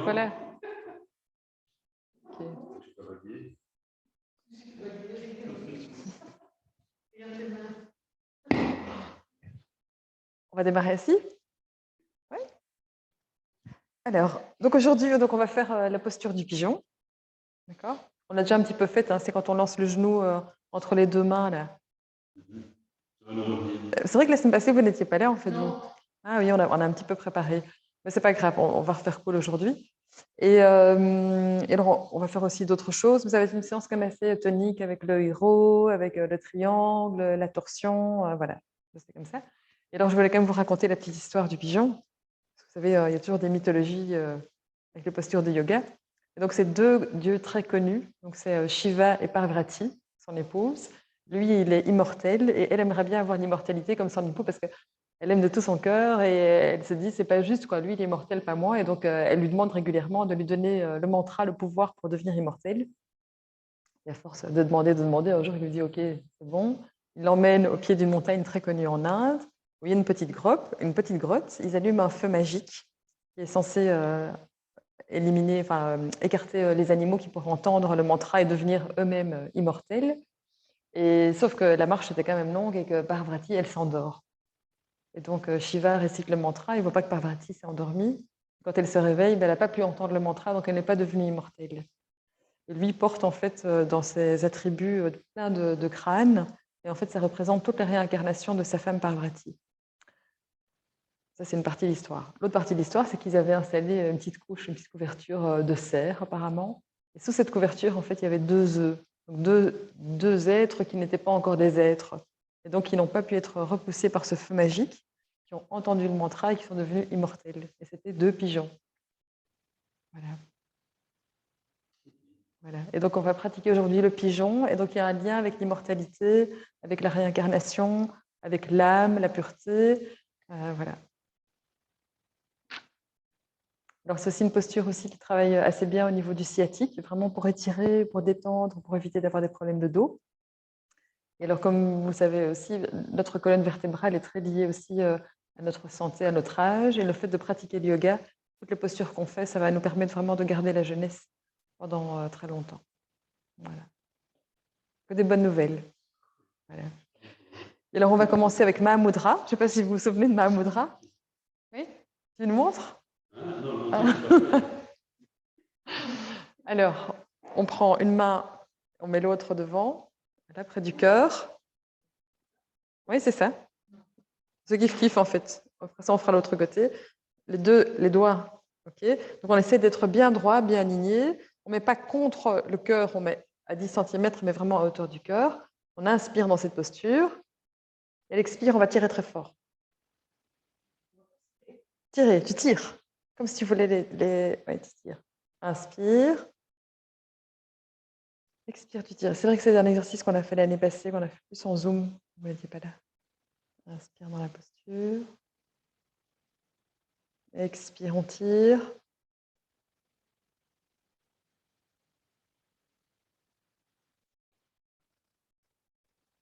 Voilà. Ok. On va démarrer ici. Oui. Alors, donc aujourd'hui, on va faire la posture du pigeon. D'accord. On a déjà un petit peu fait, hein, c'est quand on lance le genou entre les deux mains. Là. C'est vrai que la semaine passée, vous n'étiez pas là, en fait, vous. Ah oui, on a un petit peu préparé. Mais c'est pas grave, on va refaire cool aujourd'hui. Et alors, on va faire aussi d'autres choses. Vous avez une séance quand même assez tonique avec le héros, avec le triangle, la torsion, voilà. C'est comme ça. Et alors, je voulais quand même vous raconter la petite histoire du pigeon. Vous savez, il y a toujours des mythologies avec les postures de yoga. Et donc, c'est deux dieux très connus. Donc, c'est Shiva et Parvati, son épouse. Lui, il est immortel et elle aimerait bien avoir l'immortalité comme son époux parce qu'elle aime de tout son cœur et elle se dit, c'est pas juste, quoi. Lui, il est immortel, pas moi. Et donc, elle lui demande régulièrement de lui donner le mantra, le pouvoir pour devenir immortel. Et à force de demander, un jour, il lui dit, OK, c'est bon. Il l'emmène au pied d'une montagne très connue en Inde où il y a une petite grotte. Ils allument un feu magique qui est censé éliminer, écarter les animaux qui pourraient entendre le mantra et devenir eux-mêmes immortels. Et sauf que la marche était quand même longue et que Parvati, elle s'endort. Et donc Shiva récite le mantra, il ne voit pas que Parvati s'est endormie. Quand elle se réveille, elle n'a pas pu entendre le mantra, donc elle n'est pas devenue immortelle. Et lui porte en fait dans ses attributs plein de crânes, et en fait ça représente toute la réincarnation de sa femme Parvati. Ça, c'est une partie de l'histoire. L'autre partie de l'histoire, c'est qu'ils avaient installé une petite couche, une petite couverture de cerre, apparemment. Et sous cette couverture, en fait, il y avait deux œufs. Donc deux êtres qui n'étaient pas encore des êtres. Et donc, qui n'ont pas pu être repoussés par ce feu magique, qui ont entendu le mantra et qui sont devenus immortels. Et c'était deux pigeons. Voilà. Voilà. Et donc, on va pratiquer aujourd'hui le pigeon. Et donc, il y a un lien avec l'immortalité, avec la réincarnation, avec l'âme, la pureté. Voilà. Alors, c'est aussi une posture aussi qui travaille assez bien au niveau du sciatique, vraiment pour étirer, pour détendre, pour éviter d'avoir des problèmes de dos. Et alors, comme vous savez aussi, notre colonne vertébrale est très liée aussi à notre santé, à notre âge. Et le fait de pratiquer le yoga, toutes les postures qu'on fait, ça va nous permettre vraiment de garder la jeunesse pendant très longtemps. Voilà. Que des bonnes nouvelles. Voilà. Et alors, on va commencer avec Mahamudra. Je ne sais pas si vous vous souvenez de Mahamudra. Oui. Tu nous montres? Ah. Alors, on prend une main, on met l'autre devant, là, près du cœur. Oui, c'est ça. Ce kiff-kiff, en fait. Après ça, on fera l'autre côté. Les doigts. OK. Donc, on essaie d'être bien droit, bien aligné. On ne met pas contre le cœur, on met à 10 cm, mais vraiment à hauteur du cœur. On inspire dans cette posture. Et l'expire, on va tirer très fort. Tirer, tu tires. Comme si tu voulais les... Ouais, tu tires. Inspire. Expire, tu tires. C'est vrai que c'est un exercice qu'on a fait l'année passée, qu'on a fait plus en Zoom. Vous n'étiez pas là. Inspire dans la posture. Expire, on tire.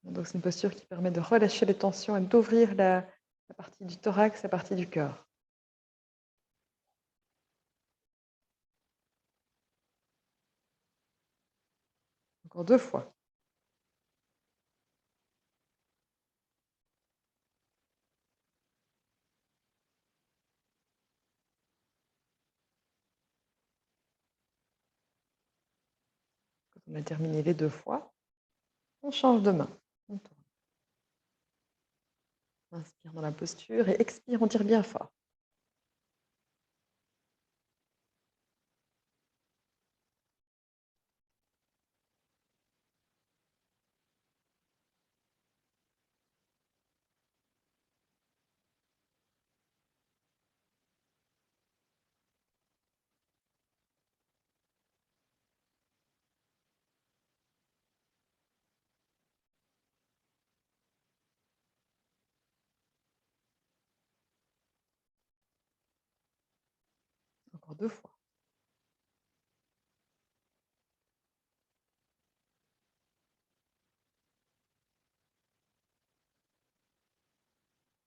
Donc, c'est une posture qui permet de relâcher les tensions et d'ouvrir la partie du thorax, la partie du cœur. Encore 2 fois. Quand on a terminé les 2 fois, on change de main. On tourne. Inspire dans la posture et expire, on tire bien fort. Encore 2 fois.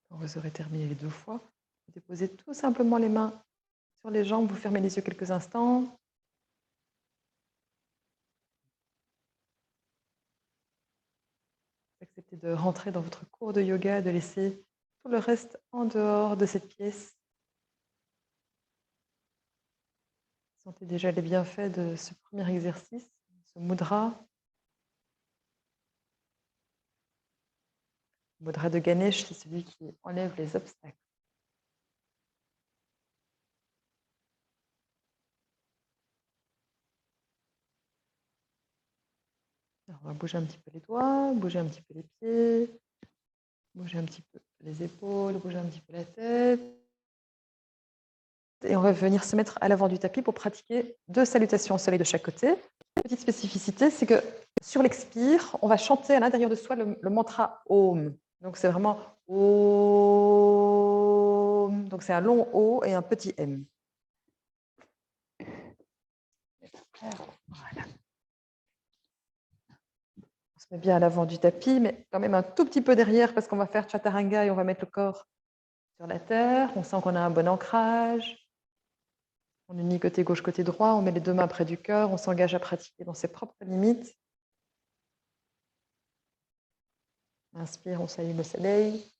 Quand vous aurez terminé les 2 fois, vous déposez tout simplement les mains Sur les jambes, vous fermez les yeux quelques instants. Acceptez de rentrer dans votre cours de yoga, de laisser tout le reste en dehors de cette pièce. Sentez déjà les bienfaits de ce premier exercice, ce mudra. Le mudra de Ganesh, c'est celui qui enlève les obstacles. Alors, on va bouger un petit peu les doigts, bouger un petit peu les pieds, bouger un petit peu les épaules, bouger un petit peu la tête. Et on va venir se mettre à l'avant du tapis pour pratiquer 2 salutations au soleil de chaque côté. Petite spécificité, c'est que sur l'expire, on va chanter à l'intérieur de soi le mantra Om. Donc c'est vraiment Om. Donc c'est un long O et un petit M. Voilà. On se met bien à l'avant du tapis, mais quand même un tout petit peu derrière parce qu'on va faire Chaturanga et on va mettre le corps sur la terre. On sent qu'on a un bon ancrage. On unit côté gauche, côté droit. On met les 2 mains près du cœur. On s'engage à pratiquer dans ses propres limites. Inspire, on salue le soleil.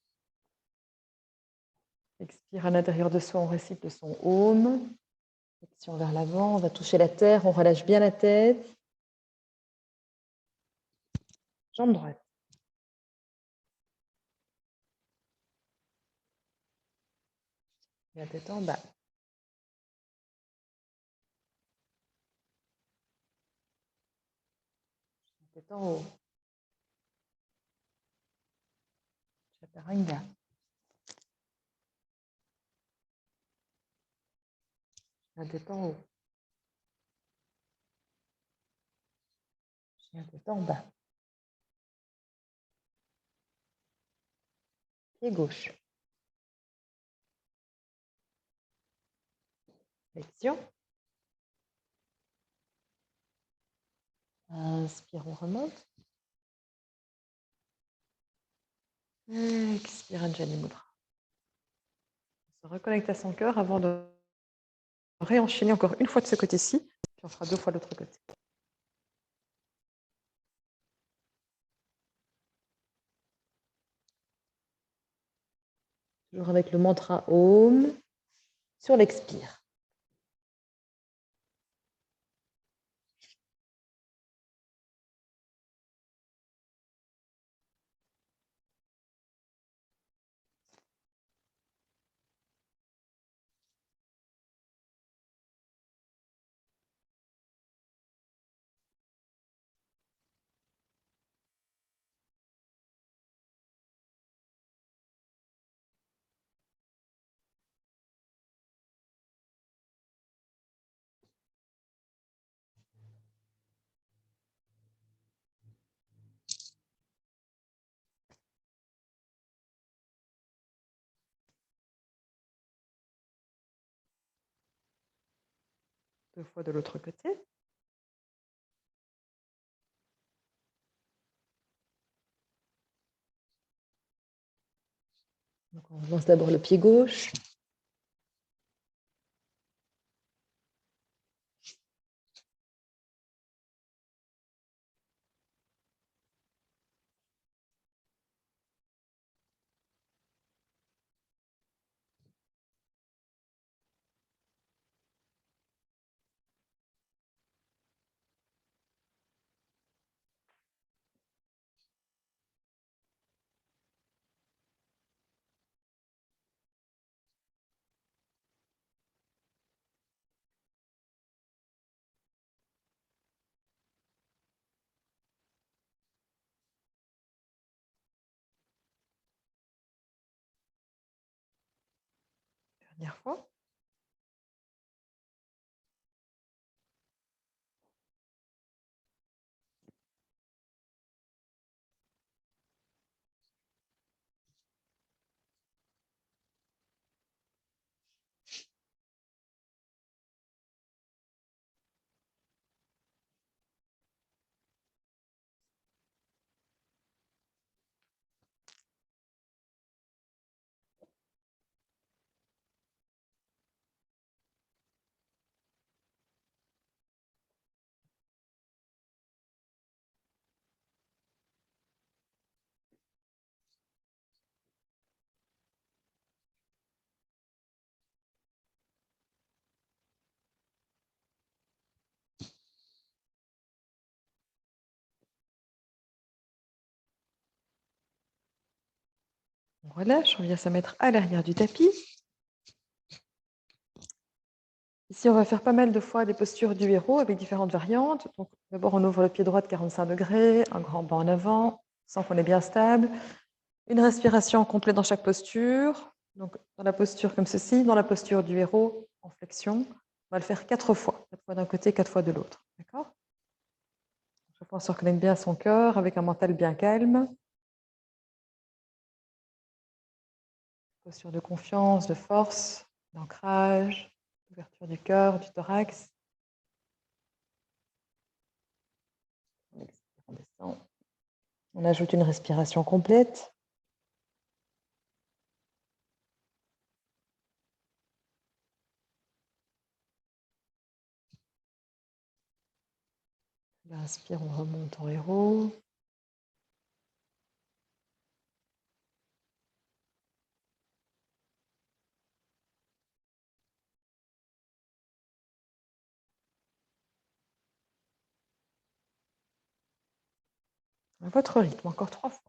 Expire, à l'intérieur de soi, on récite le son Om. Flexion vers l'avant, on va toucher la terre, on relâche bien la tête. Jambe droite. La tête en bas. La tête en haut. Chaturanga. La tête en haut. La tête en bas. Pied gauche. Flexion. Inspire, on remonte. Expire, Anjali Mudra. On se reconnecte à son cœur avant de réenchaîner encore une fois de ce côté-ci, puis on fera 2 fois de l'autre côté. Toujours avec le mantra Om sur l'expire. Deux fois de l'autre côté. Donc on lance d'abord le pied gauche. Dernière fois. relâche, on vient se mettre à l'arrière du tapis. Ici, on va faire pas mal de fois des postures du héros avec différentes variantes. Donc, d'abord, on ouvre le pied droit de 45 degrés, un grand bond en avant, sans qu'on est bien stable. Une respiration complète dans chaque posture. Donc, dans la posture comme ceci, dans la posture du héros, en flexion. On va le faire 4 fois. 4 fois d'un côté, 4 fois de l'autre. D'accord? Chaque fois, on se reconnecte bien à son cœur avec un mental bien calme. Posture de confiance, de force, d'ancrage, d'ouverture du cœur, du thorax. On expire, on descend. On ajoute une respiration complète. Inspire, on remonte en héros. À votre rythme, encore 3 fois.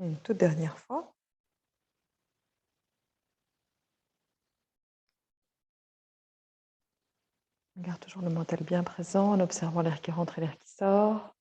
Une toute dernière fois. On garde toujours le mental bien présent en observant l'air qui rentre et l'air qui sort.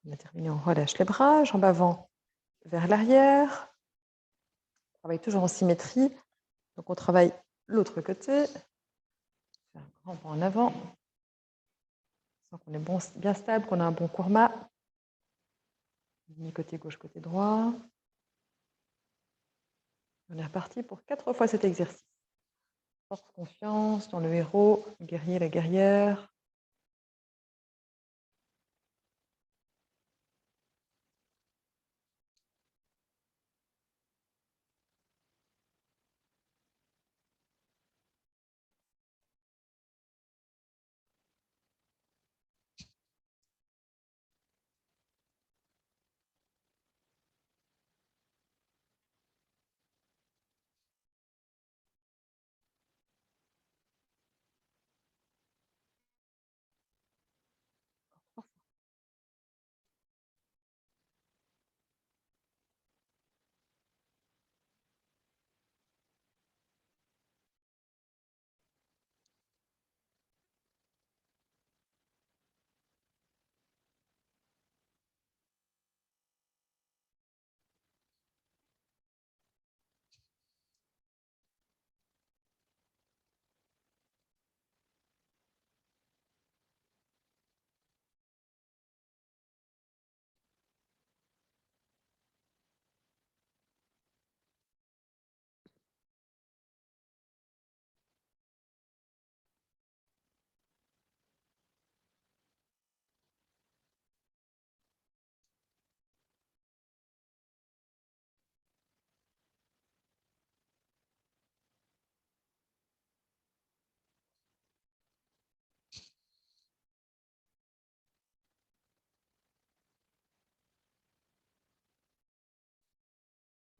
On a terminé, on relâche les bras, jambes avant vers l'arrière. On travaille toujours en symétrie. Donc on travaille l'autre côté. Un grand pas en avant. On sent qu'on est bien stable, qu'on a un bon kurma. Ni côté gauche, côté droit. On est reparti pour 4 fois cet exercice. Force, confiance dans le héros, le guerrier, la guerrière.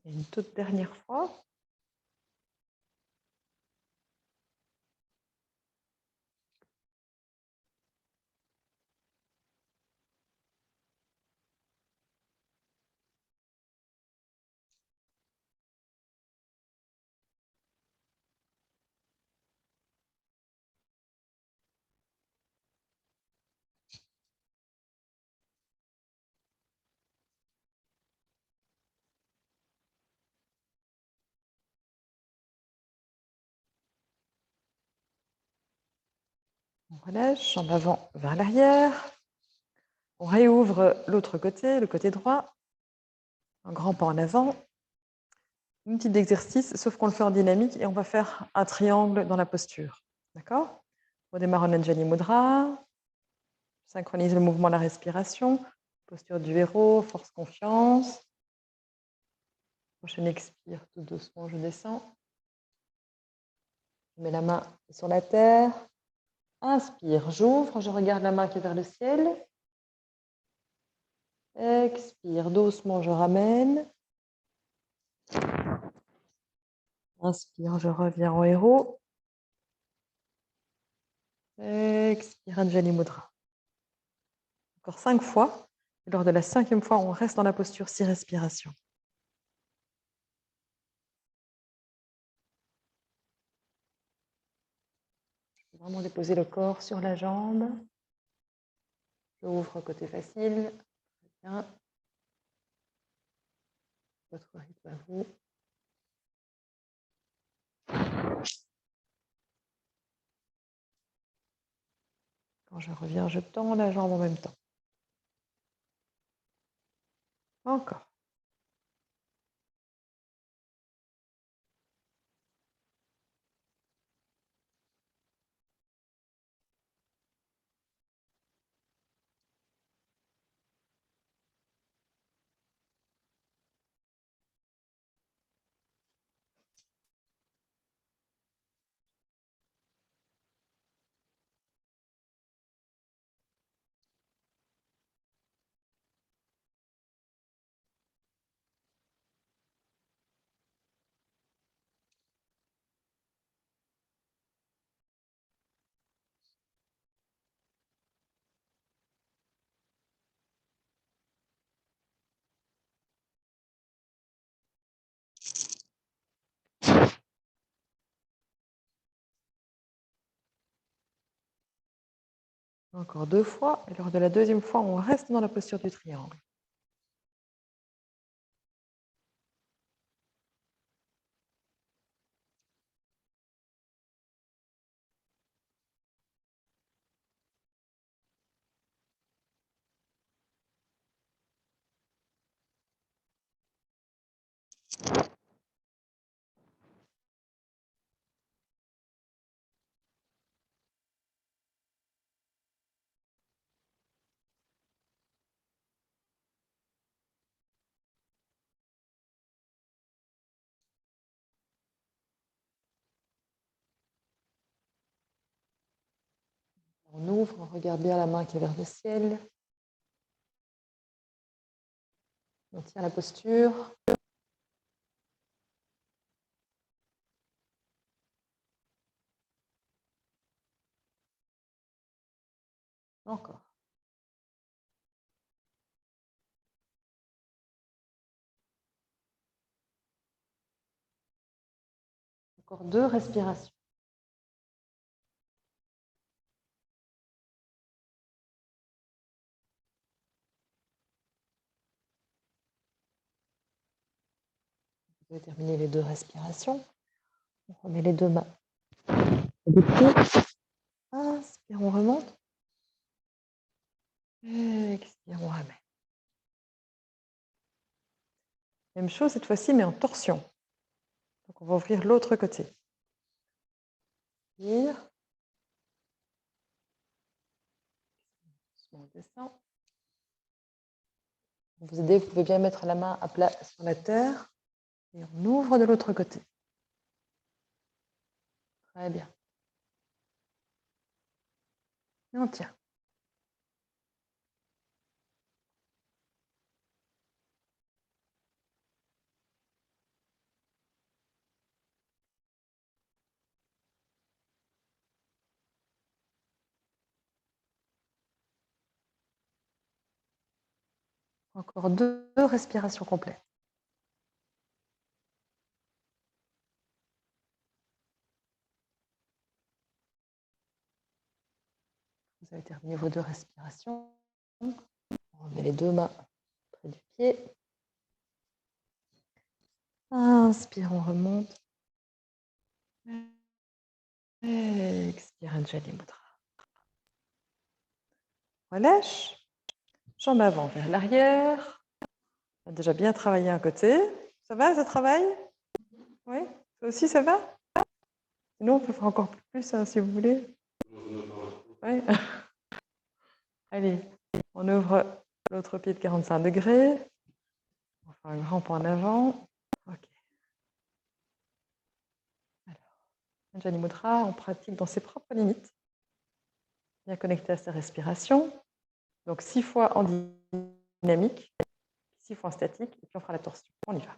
Et une toute dernière fois. On relâche, en avant vers l'arrière. On réouvre l'autre côté, le côté droit. Un grand pas en avant. Un petit exercice, sauf qu'on le fait en dynamique et on va faire un triangle dans la posture. D'accord? On démarre en Anjali Mudra. Synchronise le mouvement de la respiration. Posture du héros, force, confiance. Prochaine expire, tout doucement, je descends. Je mets la main sur la terre. Inspire, j'ouvre, je regarde la main qui est vers le ciel. Expire, doucement, je ramène. Inspire, je reviens en héros. Expire, Anjali Mudra. Encore 5 fois. Et lors de la 5e fois, on reste dans la posture 6 respirations. Je vais vraiment déposer le corps sur la jambe. Je ouvre côté facile. Bien. Votre rythme à vous. Quand je reviens, je tends la jambe en même temps. Encore. Encore 2 fois. Et lors de la 2e fois, on reste dans la posture du triangle. On ouvre, on regarde bien la main qui est vers le ciel. On tient la posture. Encore. Encore 2 respirations. Vous avez terminé les 2 respirations. On remet les 2 mains. Inspire, on remonte. Expire, on ramène. Même chose cette fois-ci, mais en torsion. Donc on va ouvrir l'autre côté. Inspire. On descend. Pour vous aider, vous pouvez bien mettre la main à plat sur la terre. Et on ouvre de l'autre côté. Très bien. Et on tient. Encore deux respirations complètes. Vous avez terminé vos deux respirations. On met les deux mains près du pied. Inspire, on remonte. Expire, Anjali Mudra. Relâche. Jambes avant vers l'arrière. On a déjà bien travaillé un côté. Ça va, ça travaille? Oui? Ça aussi, ça va? Sinon, on peut faire encore plus hein, si vous voulez. Oui. Allez, on ouvre l'autre pied de 45 degrés. On va faire un grand pas en avant. Ok. Alors, Anjali Mudra, on pratique dans ses propres limites. Bien connecté à sa respiration. Donc 6 fois en dynamique, 6 fois en statique, et puis on fera la torsion. On y va.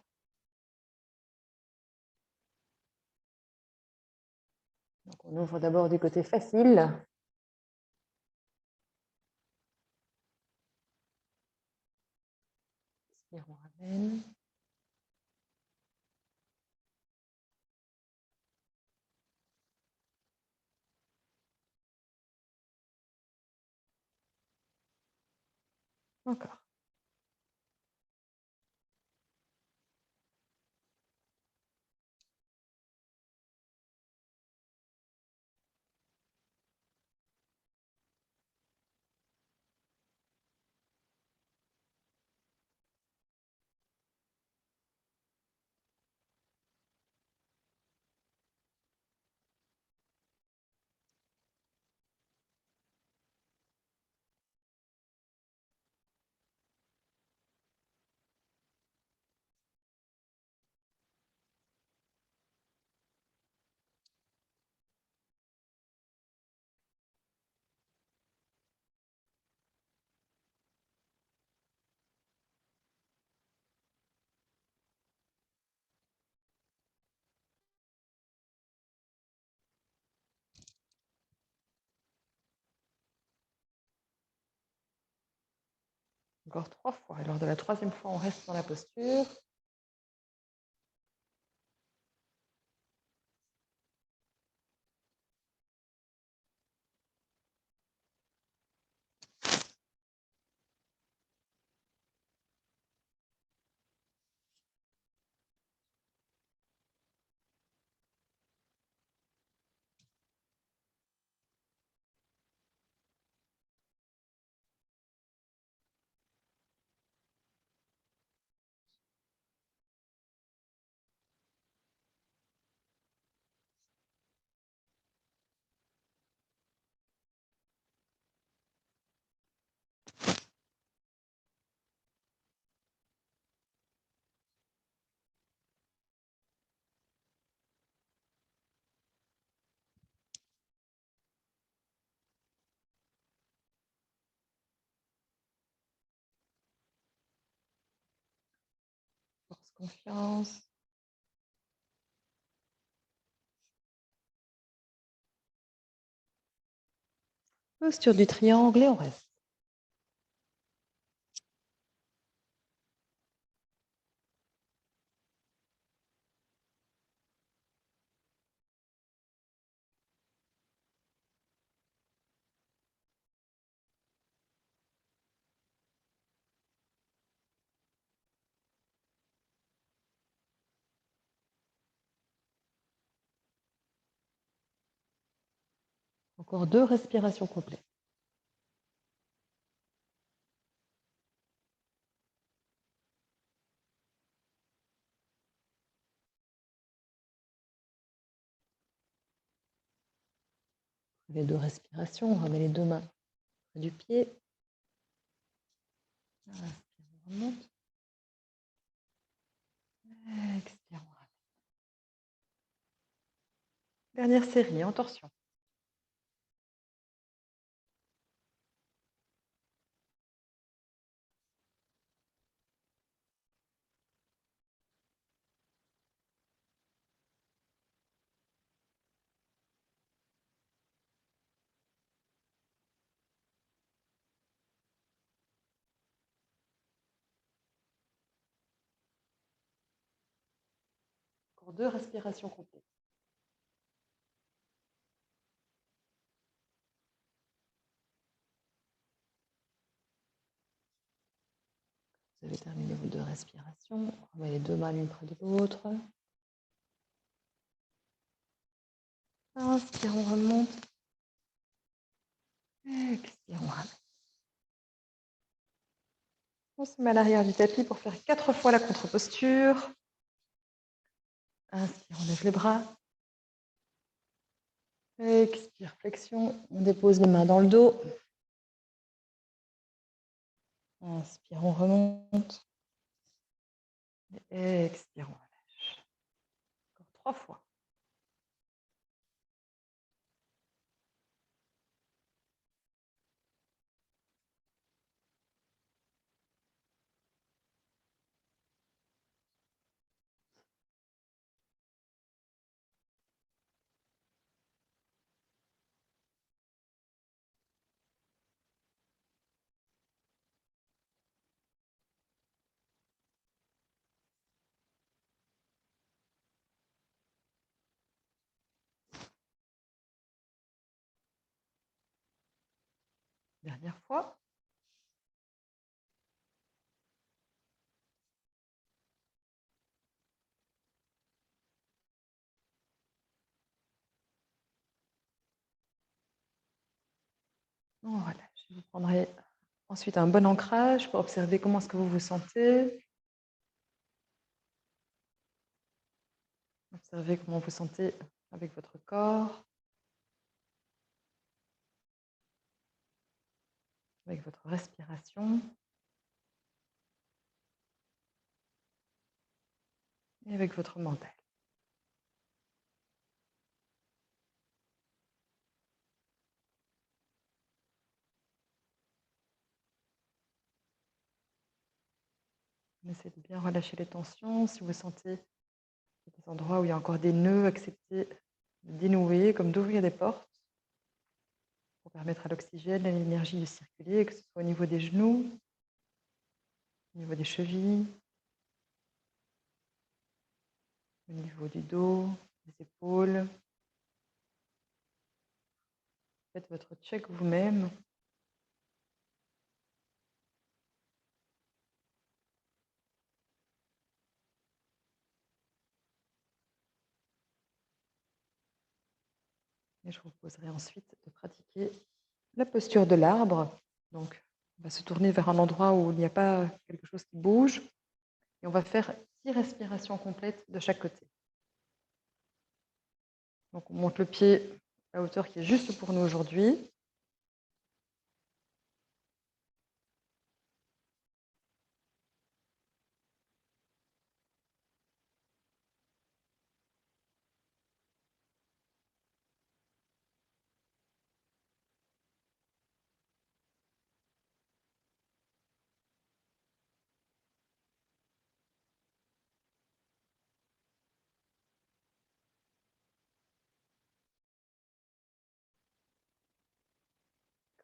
Donc on ouvre d'abord du côté facile. Inspire, on ramène. Encore. Encore 3 fois. Et lors de la 3e fois, on reste dans la posture. Force, confiance. Posture du triangle et on reste. Encore 2 respirations complètes. Les 2 respirations, on remet les 2 mains près du pied. Inspire, on remonte. Expire, on ramène. Dernière série, en torsion. pour 2 respirations complètes. Vous avez terminé vos 2 respirations. On met les 2 mains l'une près de l'autre. Inspire, on remonte. Expire, on ramène. On se met à l'arrière du tapis pour faire 4 fois la contre-posture. Inspire, on lève les bras. Expire, flexion. On dépose les mains dans le dos. Inspire, on remonte. Expire, on relâche. Encore 3 fois. Dernière fois. On relâche. Vous prendrez ensuite un bon ancrage pour observer comment est-ce que vous vous sentez. Observez comment vous sentez avec votre corps, avec votre respiration et avec votre mental. Essayez de bien relâcher les tensions. Si vous sentez des endroits où il y a encore des nœuds, acceptez de dénouer, comme d'ouvrir des portes pour permettre à l'oxygène et à l'énergie de circuler, que ce soit au niveau des genoux, au niveau des chevilles, au niveau du dos, des épaules. Faites votre check vous-même. Et je vous proposerai ensuite de pratiquer la posture de l'arbre. Donc, on va se tourner vers un endroit où il n'y a pas quelque chose qui bouge. Et on va faire 6 respirations complètes de chaque côté. Donc, on monte le pied à la hauteur qui est juste pour nous aujourd'hui.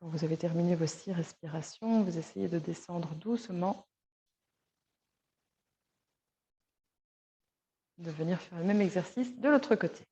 Quand vous avez terminé vos 6 respirations, vous essayez de descendre doucement, de venir faire le même exercice de l'autre côté.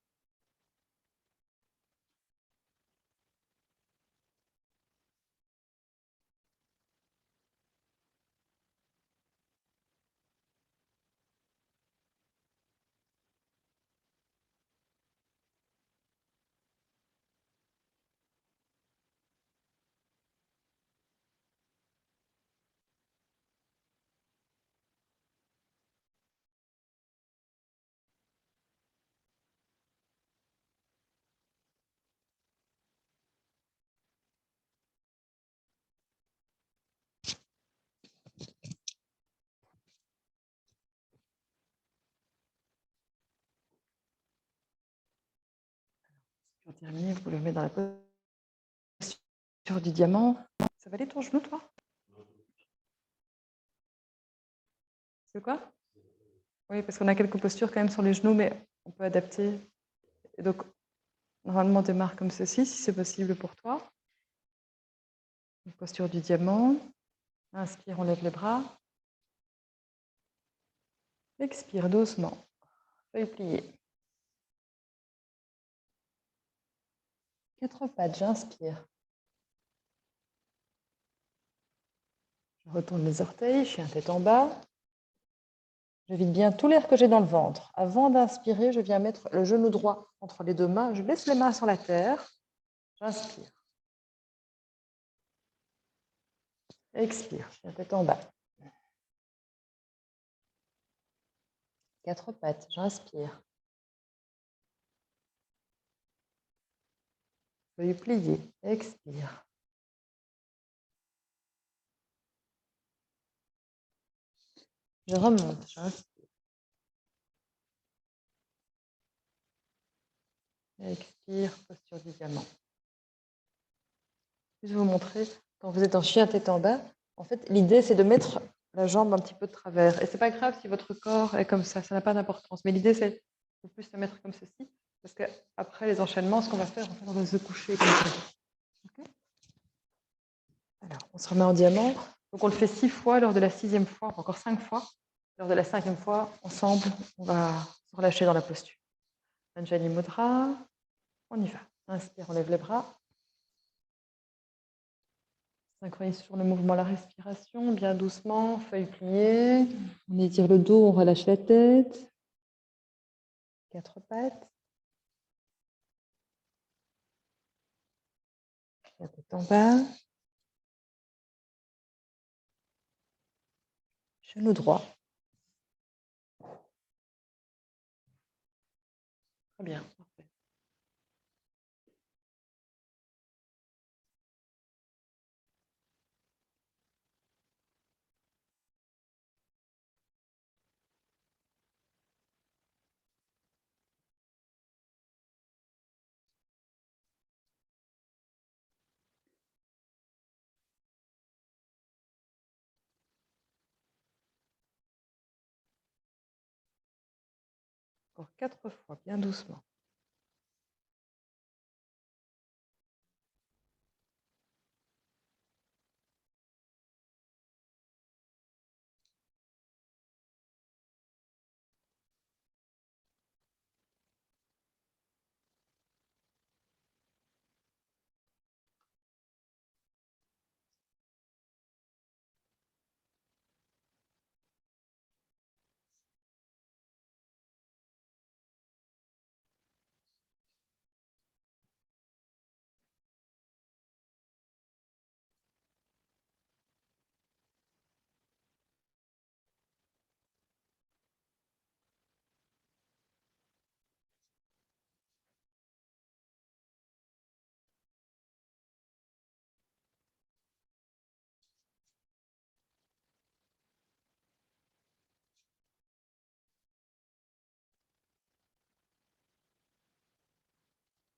Pour terminer, vous pouvez le mettre dans la posture du diamant. Ça va aller ton genou, toi? C'est quoi? Oui, parce qu'on a quelques postures quand même sur les genoux, mais on peut adapter. Et donc, normalement, démarre comme ceci, si c'est possible pour toi. Une posture du diamant. Inspire, on lève les bras. Expire doucement. feuille pliée. Quatre pattes, j'inspire. Je retourne les orteils, chien tête en bas. Je vide bien tout l'air que j'ai dans le ventre. Avant d'inspirer, je viens mettre le genou droit entre les deux mains. Je laisse les mains sur la terre. J'inspire. Expire, chien tête en bas. Quatre pattes, j'inspire. Feuille pliée, expire. Je remonte, j'inspire. Expire, posture du diamant. Je vais vous montrer, quand vous êtes en chien tête en bas, en fait, l'idée, c'est de mettre la jambe un petit peu de travers. Et c'est pas grave si votre corps est comme ça n'a pas d'importance. Mais l'idée, c'est de plus se mettre comme ceci, parce qu'après les enchaînements, ce qu'on va faire, on va se coucher comme ça. Okay. Alors, on se remet en diamant. Donc, on le fait 6 fois. Lors de la 6e fois, encore 5 fois. Lors de la 5e fois, ensemble, on va se relâcher dans la posture. Anjali Mudra, on y va. Inspire, on lève les bras. Synchronise sur le mouvement, la respiration, bien doucement, feuille pliée. On étire le dos, on relâche la tête. Quatre pattes. La tête en bas. Genou droit. Très bien. Parfait. Encore 4 fois, bien doucement.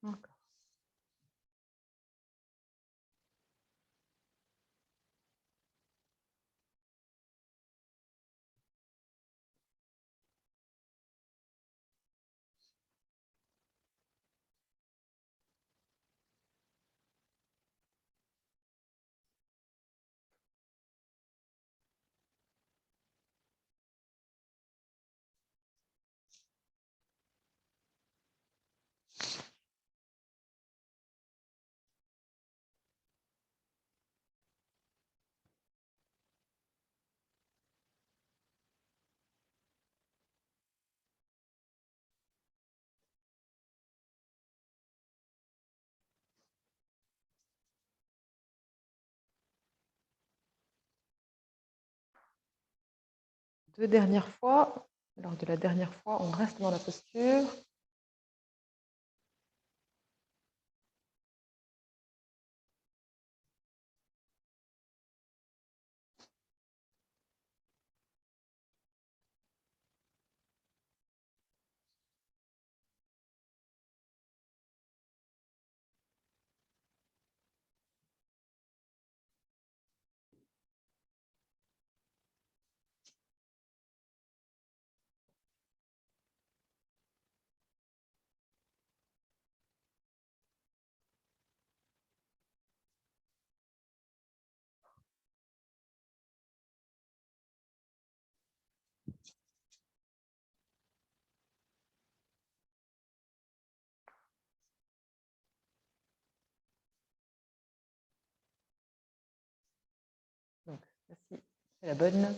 Encore. Deux dernières fois. Lors de la dernière fois, on reste dans la posture. la bonne.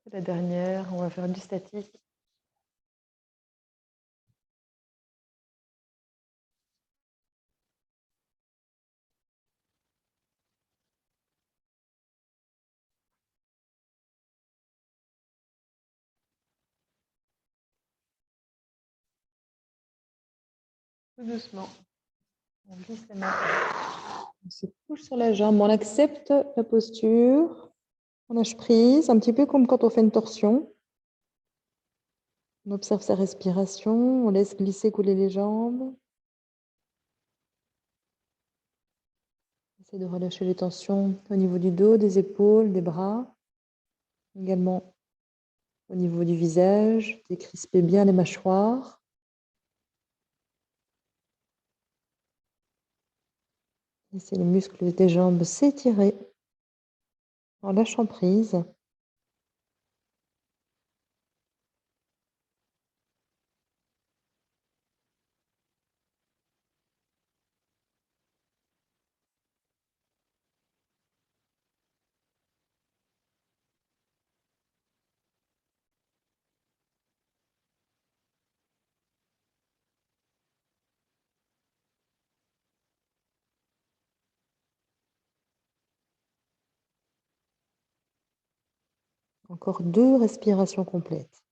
C'est la dernière. On va faire du statique. Tout doucement. On glisse la main. On se couche sur la jambe. On accepte la posture. On lâche prise, un petit peu comme quand on fait une torsion. On observe sa respiration. On laisse glisser, couler les jambes. On essaie de relâcher les tensions au niveau du dos, des épaules, des bras. Également au niveau du visage. Décrisper bien les mâchoires. Laissez les muscles des jambes s'étirer en lâchant prise. Encore 2 respirations complètes.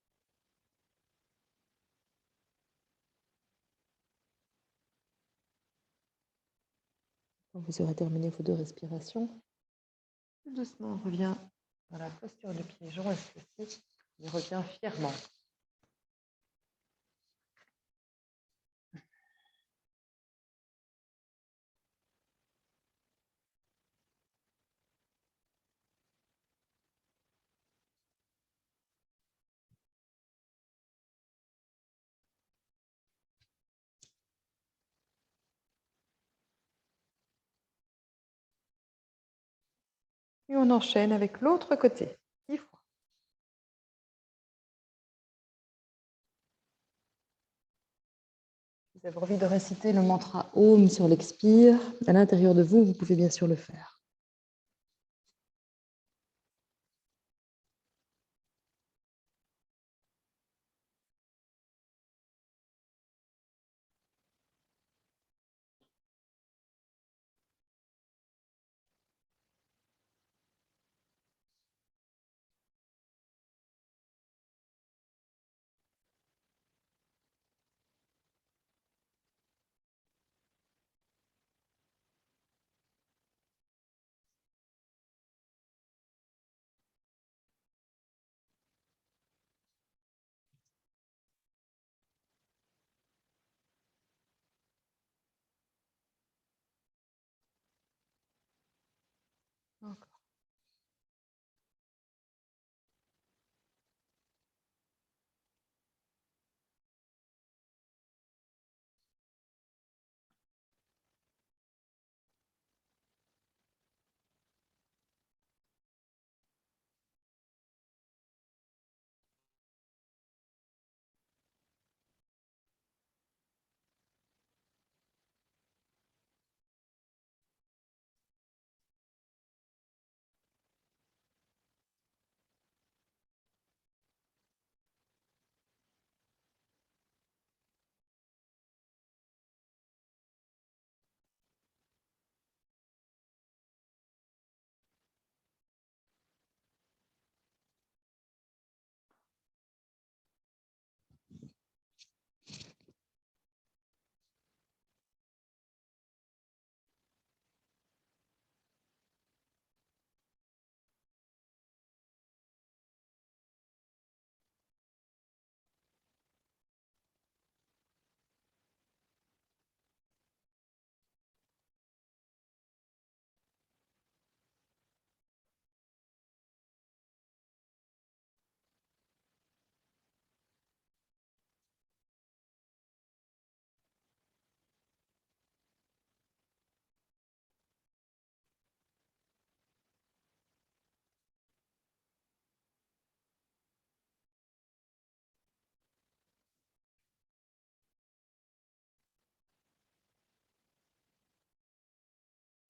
Quand vous aurez terminé vos 2 respirations, tout doucement, on revient dans la posture de pigeon. Et ceci, il revient fièrement. Et on enchaîne avec l'autre côté. 10 fois. Vous avez envie de réciter le mantra Om sur l'expire. À l'intérieur de vous, vous pouvez bien sûr le faire. Encore.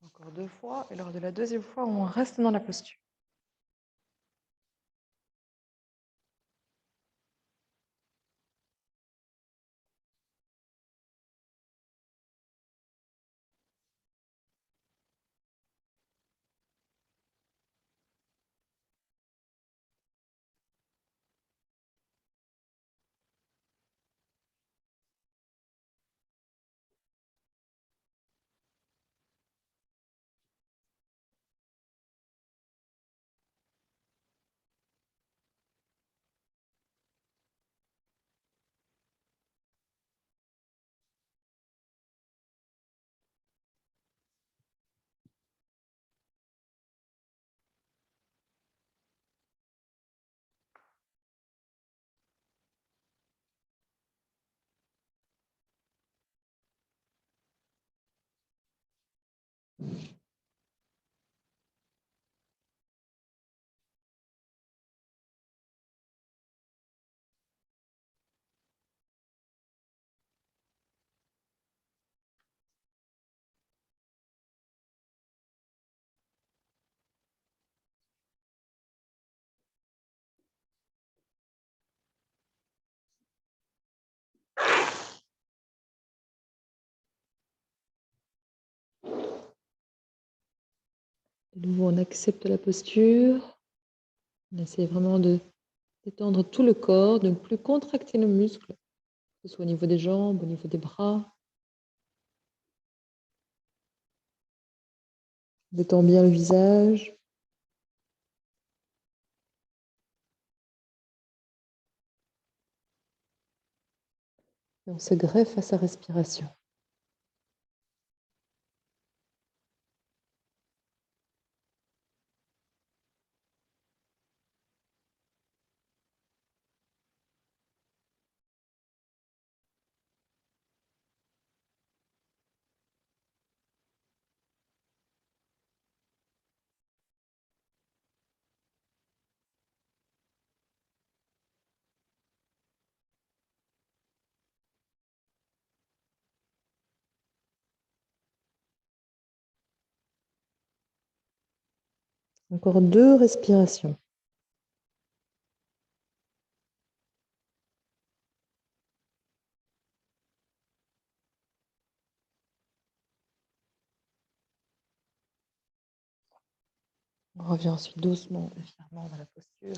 Encore 2 fois. Et lors de la deuxième fois, on reste dans la posture. De nouveau, on accepte la posture. On essaie vraiment de détendre tout le corps, de ne plus contracter nos muscles, que ce soit au niveau des jambes, au niveau des bras. On détend bien le visage. Et on se greffe à sa respiration. Encore 2 respirations. On revient ensuite doucement et fièrement dans la posture.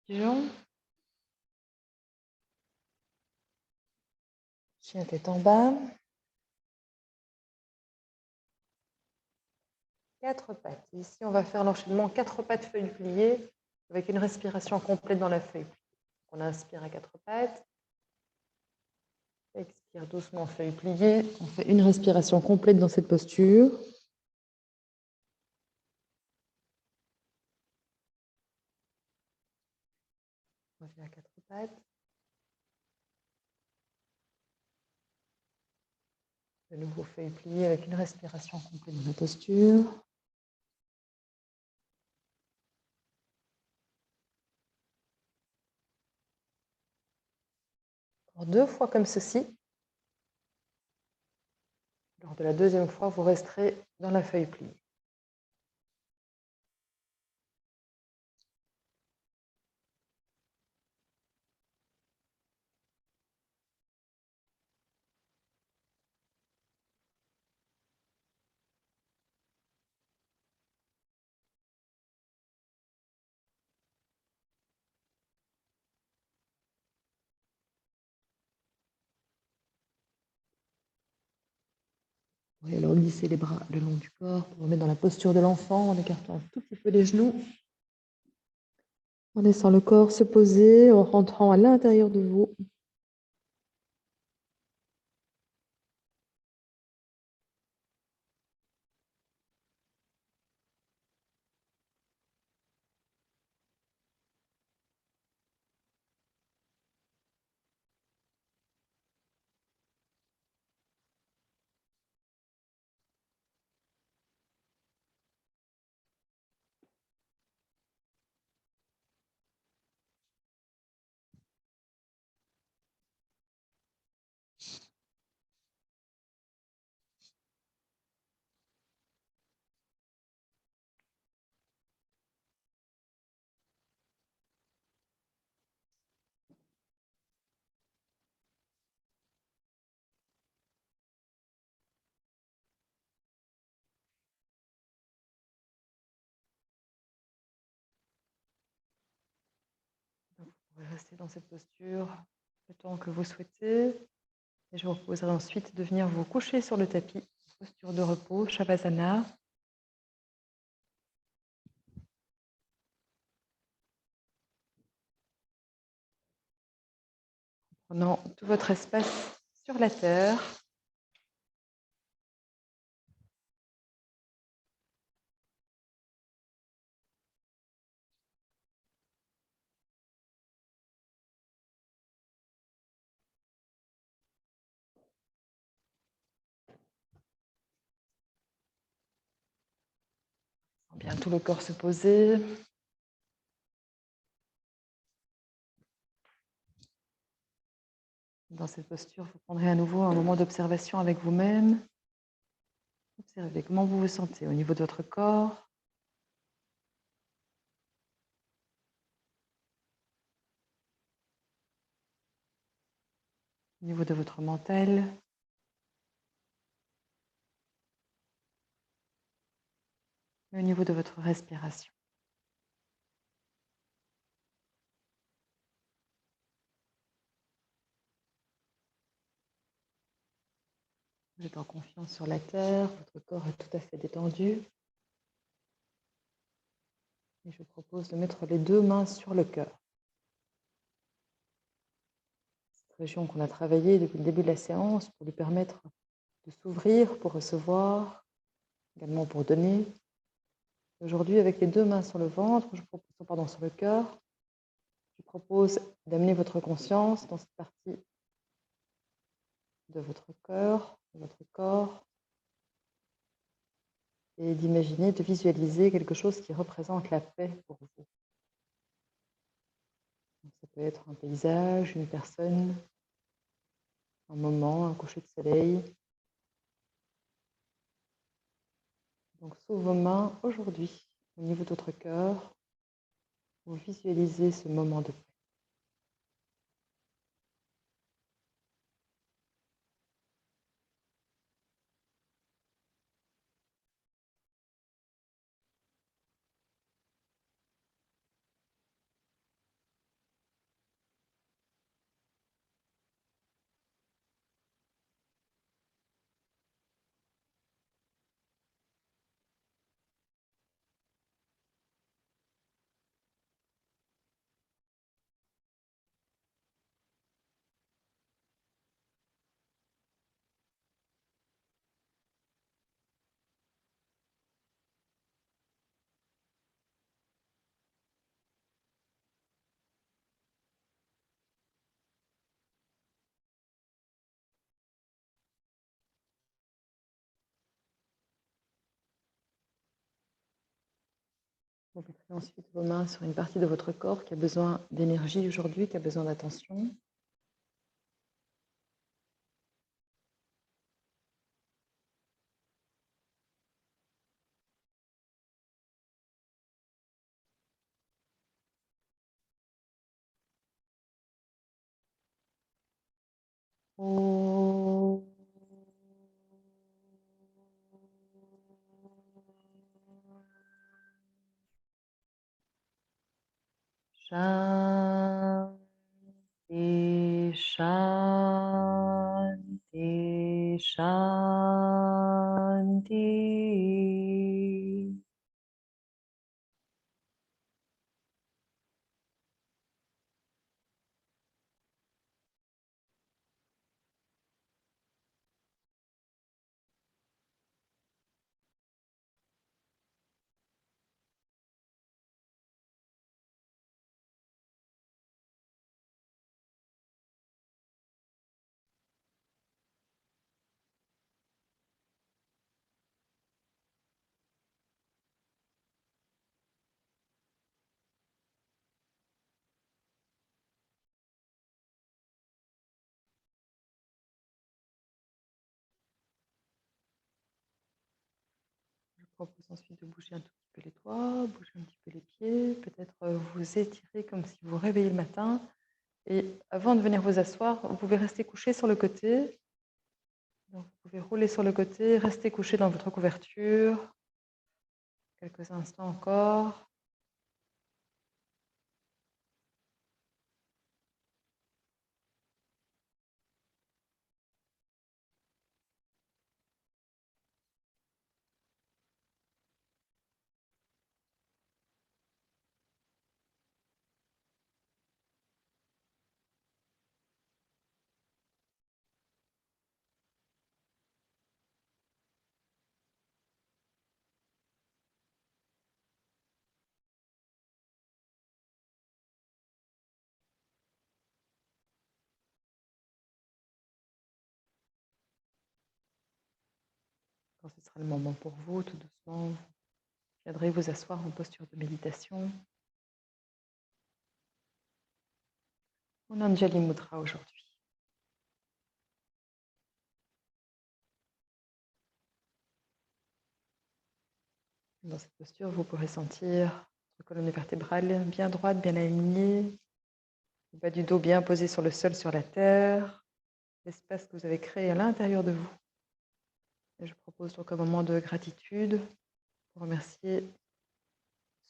Pigeon. Chien tête en bas. 4 pattes. Ici, on va faire l'enchaînement 4 pattes feuilles pliées avec une respiration complète dans la feuille. On inspire à 4 pattes. Expire doucement, feuille pliée. On fait une respiration complète dans cette posture. On revient à 4 pattes. De nouveau, feuille pliée avec une respiration complète dans la posture. Encore 2 fois comme ceci. Lors de la deuxième fois, vous resterez dans la feuille pliée. Vous pouvez alors glisser les bras le long du corps pour vous mettre dans la posture de l'enfant en écartant un tout petit peu les genoux. En laissant le corps se poser, en rentrant à l'intérieur de vous. Vous pourrez rester dans cette posture le temps que vous souhaitez. Et je vous proposerai ensuite de venir vous coucher sur le tapis, posture de repos, Shavasana. Prenant tout votre espace sur la terre. tout le corps se poser. Dans cette posture, vous prendrez à nouveau un moment d'observation avec vous-même. Observez comment vous vous sentez au niveau de votre corps. Au niveau de votre mental. Et au niveau de votre respiration. Vous êtes en confiance sur la terre, votre corps est tout à fait détendu. Et je vous propose de mettre les deux mains sur le cœur. Cette région qu'on a travaillée depuis le début de la séance pour lui permettre de s'ouvrir pour recevoir, également pour donner. Aujourd'hui, avec les deux mains sur le ventre, sur le cœur, je vous propose d'amener votre conscience dans cette partie de votre cœur, de votre corps, et d'imaginer, de visualiser quelque chose qui représente la paix pour vous. Donc, ça peut être un paysage, une personne, un moment, un coucher de soleil. Donc, sous vos mains, aujourd'hui, au niveau de votre cœur, vous visualisez ce moment de paix. Vous mettrez ensuite vos mains sur une partie de votre corps qui a besoin d'énergie aujourd'hui, qui a besoin d'attention. Oh. Shanti, Shanti, Shanti. Je vous propose ensuite de bouger un tout petit peu les doigts, bouger un petit peu les pieds, peut-être vous étirer comme si vous vous réveillez le matin. Et avant de venir vous asseoir, vous pouvez rester couché sur le côté. Donc, vous pouvez rouler sur le côté, rester couché dans votre couverture. Quelques instants encore. Quand ce sera le moment pour vous, tout doucement, vous viendrez vous asseoir en posture de méditation. On Anjali Mudra aujourd'hui. Dans cette posture, vous pourrez sentir votre colonne vertébrale bien droite, bien alignée, le bas du dos bien posé sur le sol, sur la terre, l'espace que vous avez créé à l'intérieur de vous. Et je propose donc un moment de gratitude pour remercier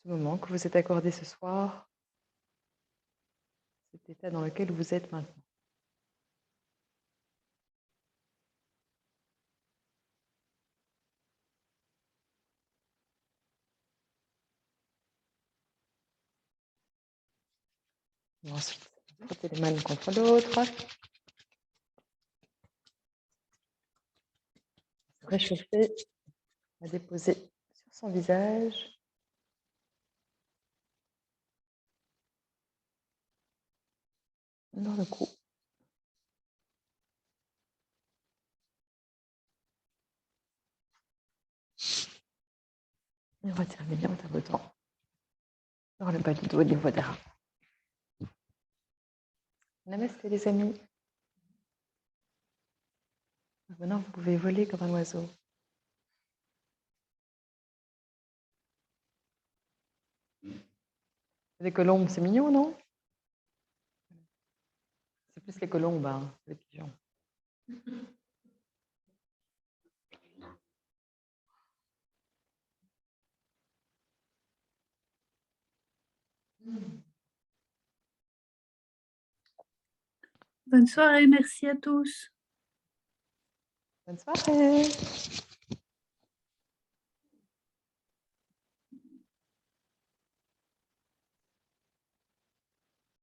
ce moment que vous êtes accordé ce soir, cet état dans lequel vous êtes maintenant. Et ensuite, frottez les mains l'une contre l'autre. Se réchauffer, à déposer sur son visage. Dans le cou. Et on va terminer en tapotant dans le bas du dos au niveau des reins. Namasté les amis. Maintenant, vous pouvez voler comme un oiseau. Les colombes, c'est mignon, non? C'est plus les colombes, hein, les pigeons. Bonne soirée, merci à tous. Bonne soirée.